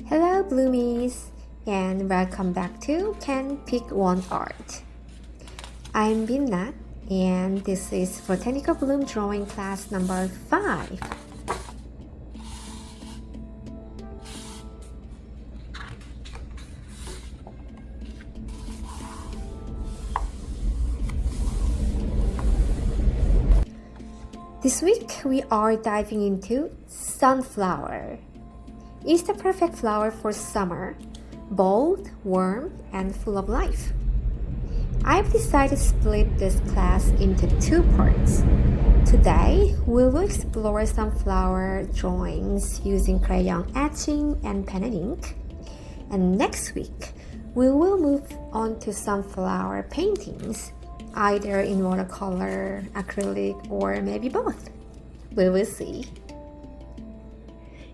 Hello Bloomies, and welcome back to Can Pick One Art. I'm Binna, and this is Botanical Bloom Drawing Class number 5. This week we are diving into sunflower. It's the perfect flower for summer, bold, warm, and full of life. I've decided to split this class into 2 parts. Today, we will explore sunflower drawings using crayon etching and pen and ink. And next week, we will move on to sunflower paintings, either in watercolor, acrylic, or maybe both. We will see.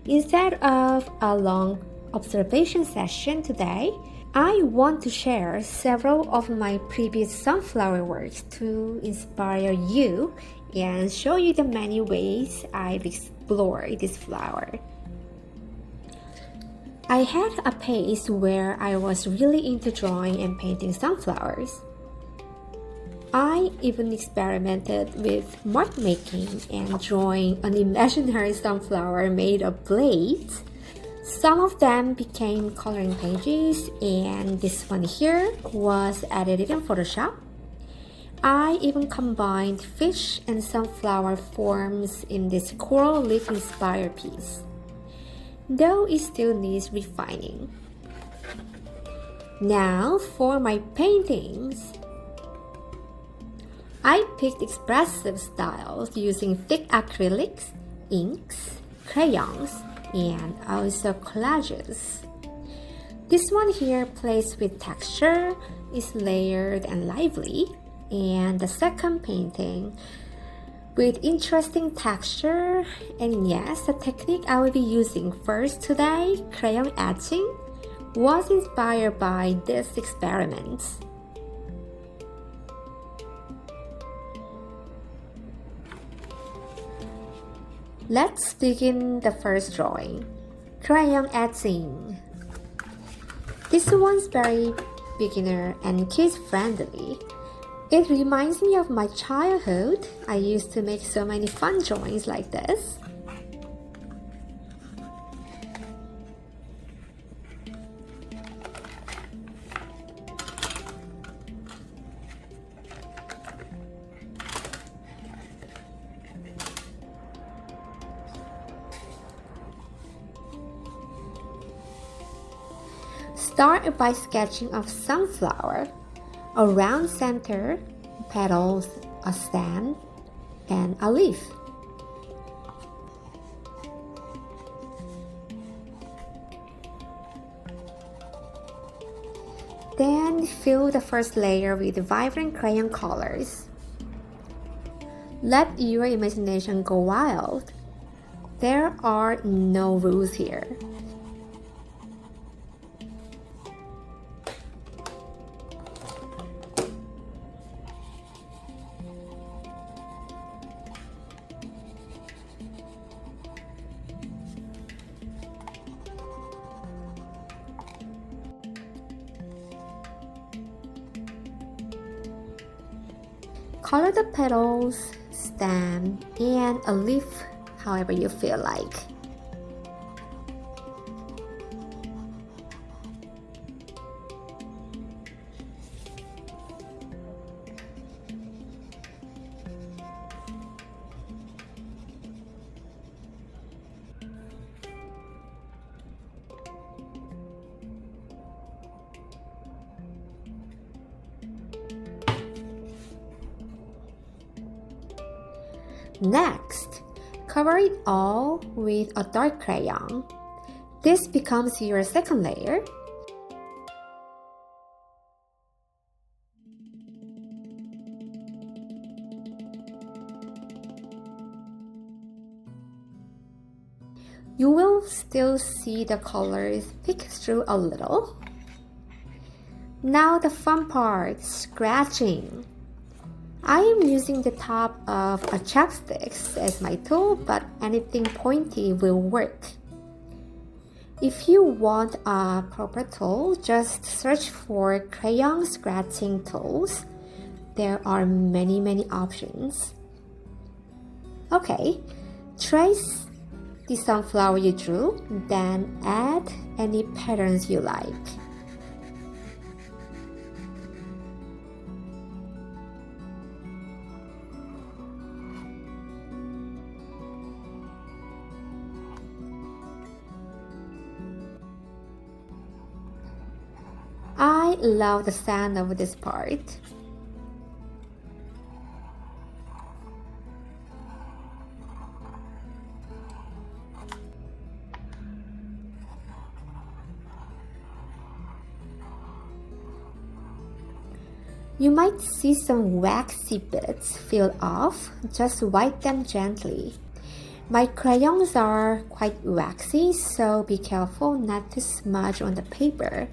Instead of a long observation session today, I want to share several of my previous sunflower works to inspire you and show you the many ways I've explored this flower. I had a phase where I was really into drawing and painting sunflowers. I even experimented with mark making and drawing an imaginary sunflower made of blades. Some of them became coloring pages, and this one here was edited in Photoshop. I even combined fish and sunflower forms in this coral leaf inspired piece, though it still needs refining. Now for my paintings. I picked expressive styles using thick acrylics, inks, crayons, and also collages. This one here plays with texture, is layered and lively, and the second painting with interesting texture, and yes, the technique I will be using first today, crayon etching, was inspired by this experiment. Let's begin the first drawing, crayon etching. This one's very beginner and kids friendly. It reminds me of my childhood. I used to make so many fun drawings like this. Start by sketching a sunflower, a round center, petals, a stem, and a leaf. Then fill the first layer with vibrant crayon colors. Let your imagination go wild. There are no rules here. Color the petals, stem, and a leaf however you feel like. Next, cover it all with a dark crayon. This becomes your second layer. You will still see the colors peek through a little. Now the fun part, scratching. I am using the top of a chopstick as my tool, but anything pointy will work. If you want a proper tool, just search for crayon scratching tools. There are many options. Okay, trace the sunflower you drew, then add any patterns you like. I love the sound of this part. You might see some waxy bits feel off, just wipe them gently. My crayons are quite waxy, so be careful not to smudge on the paper.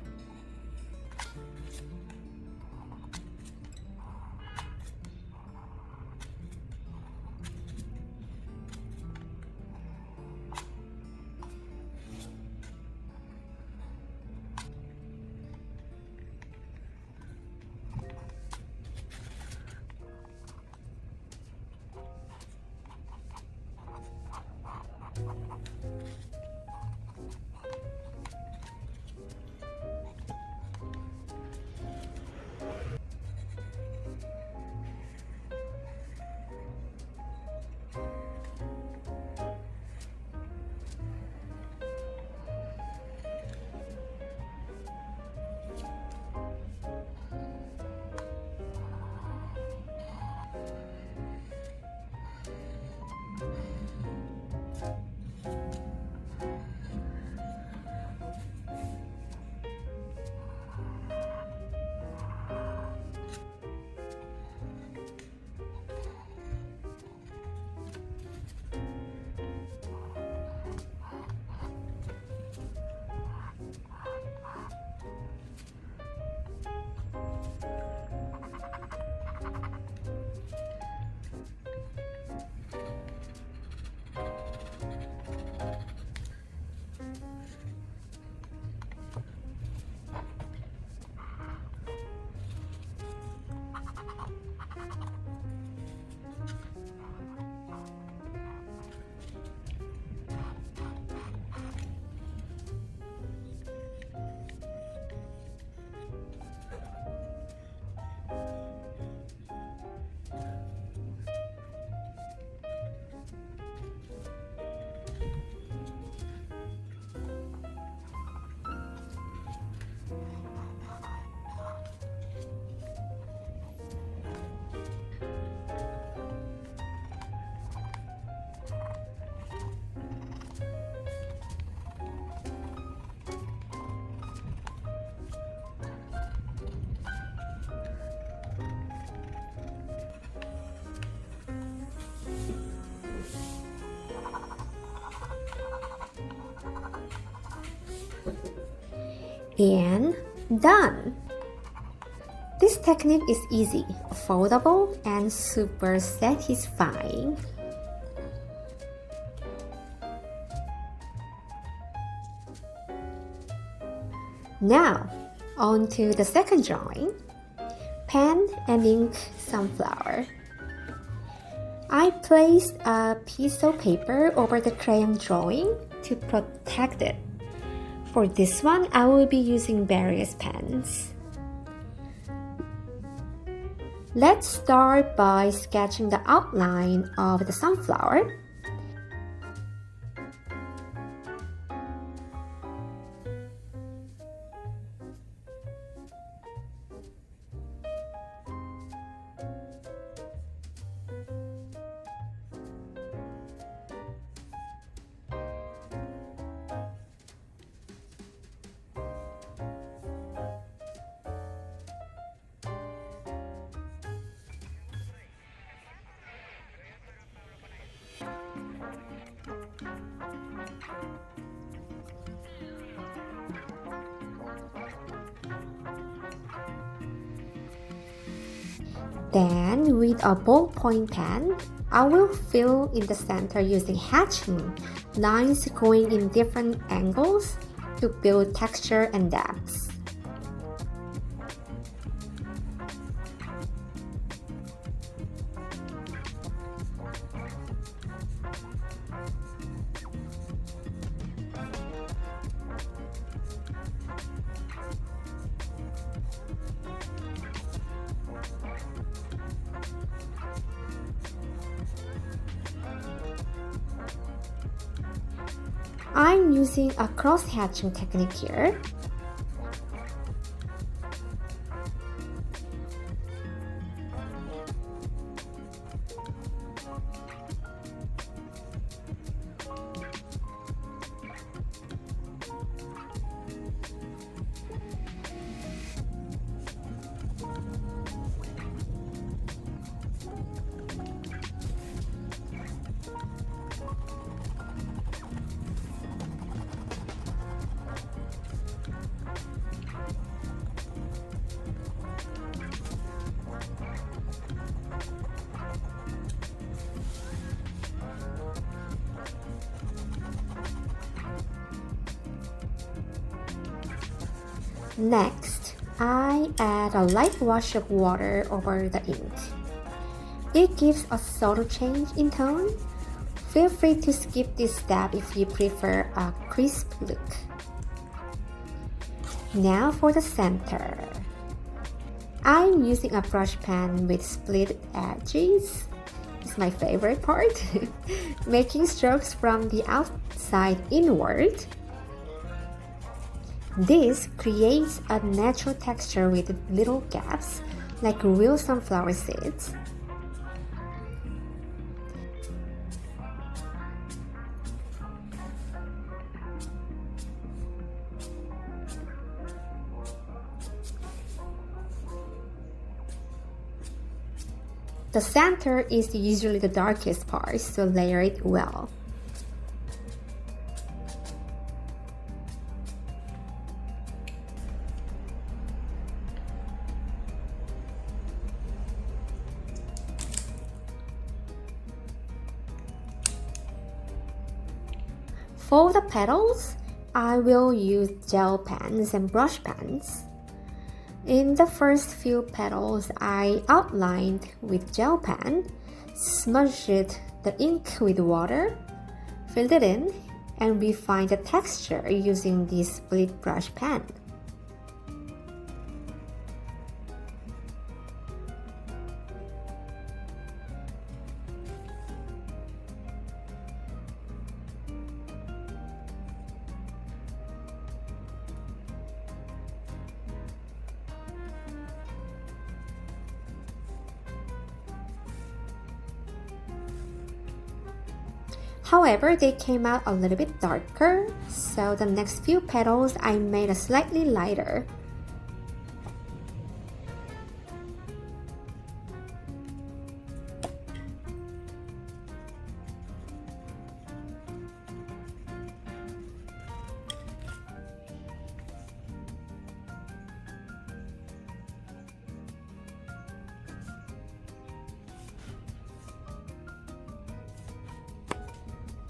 And done! This technique is easy, affordable, and super satisfying. Now, on to the second drawing. Pen and ink sunflower. I placed a piece of paper over the crayon drawing to protect it. For this one, I will be using various pens. Let's start by sketching the outline of the sunflower. Then, with a ballpoint pen, I will fill in the center using hatching, lines going in different angles to build texture and depth. I'm using a cross-hatching technique here. Next, I add a light wash of water over the ink. It gives a subtle change in tone. Feel free to skip this step if you prefer a crisp look. Now for the center. I'm using a brush pen with split edges. It's my favorite part. Making strokes from the outside inward. This creates a natural texture with little gaps, like real sunflower seeds. The center is usually the darkest part, so layer it well. For the petals, I will use gel pens and brush pens. In the first few petals, I outlined with gel pen, smudged the ink with water, filled it in, and refined the texture using this split brush pen. However, they came out a little bit darker, so the next few petals I made a slightly lighter.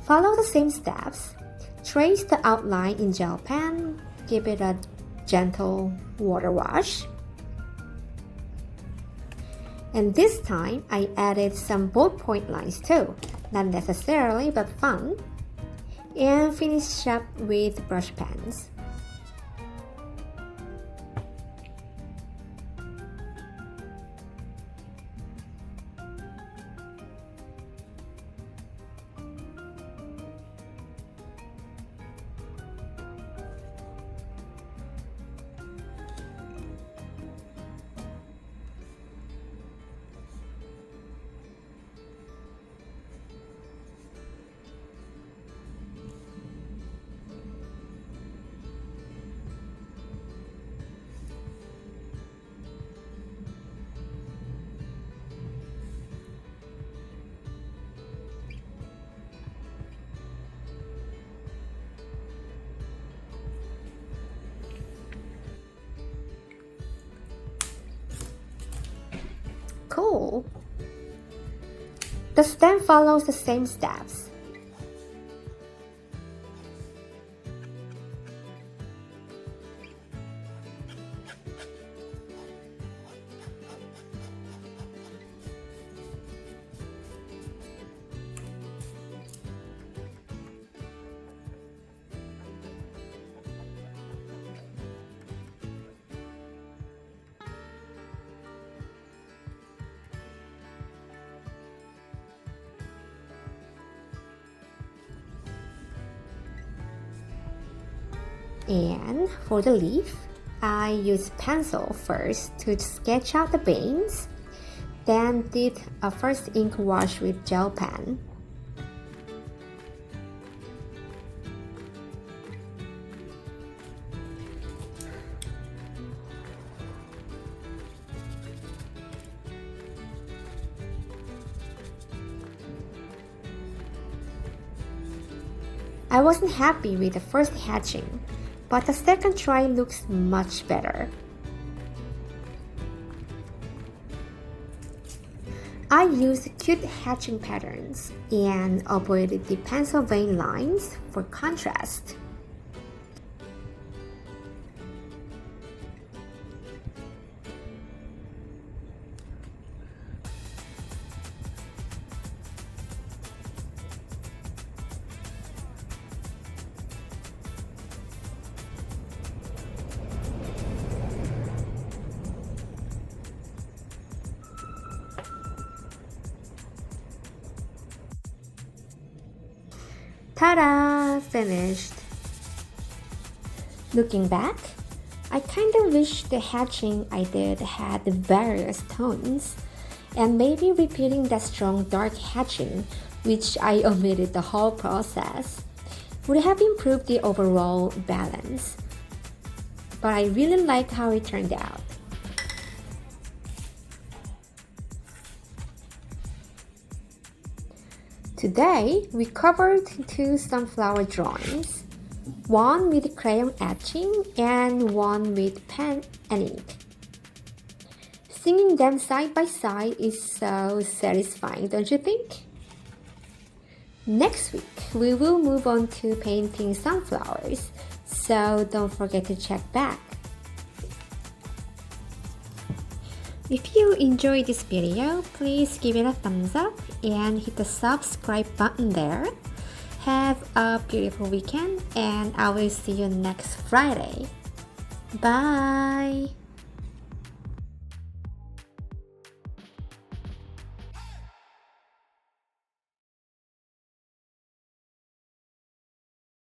Follow the same steps. Trace the outline in gel pen, give it a gentle water wash. And this time I added some ballpoint lines too, not necessarily but fun. And finish up with brush pens. Cool! The stem follows the same steps. And for the leaf, I used pencil first to sketch out the veins, then did a first ink wash with gel pen. I wasn't happy with the first hatching, but the second try looks much better. I used cute hatching patterns and avoided the pencil vein lines for contrast. Ta-da! Finished! Looking back, I kinda wish the hatching I did had various tones, and maybe repeating that strong dark hatching, which I omitted the whole process, would have improved the overall balance. But I really liked how it turned out. Today, we covered 2 sunflower drawings, one with crayon etching and one with pen and ink. Seeing them side by side is so satisfying, don't you think? Next week, we will move on to painting sunflowers, so don't forget to check back. If you enjoyed this video, please give it a thumbs up and hit the subscribe button there. Have a beautiful weekend and I will see you next Friday. Bye!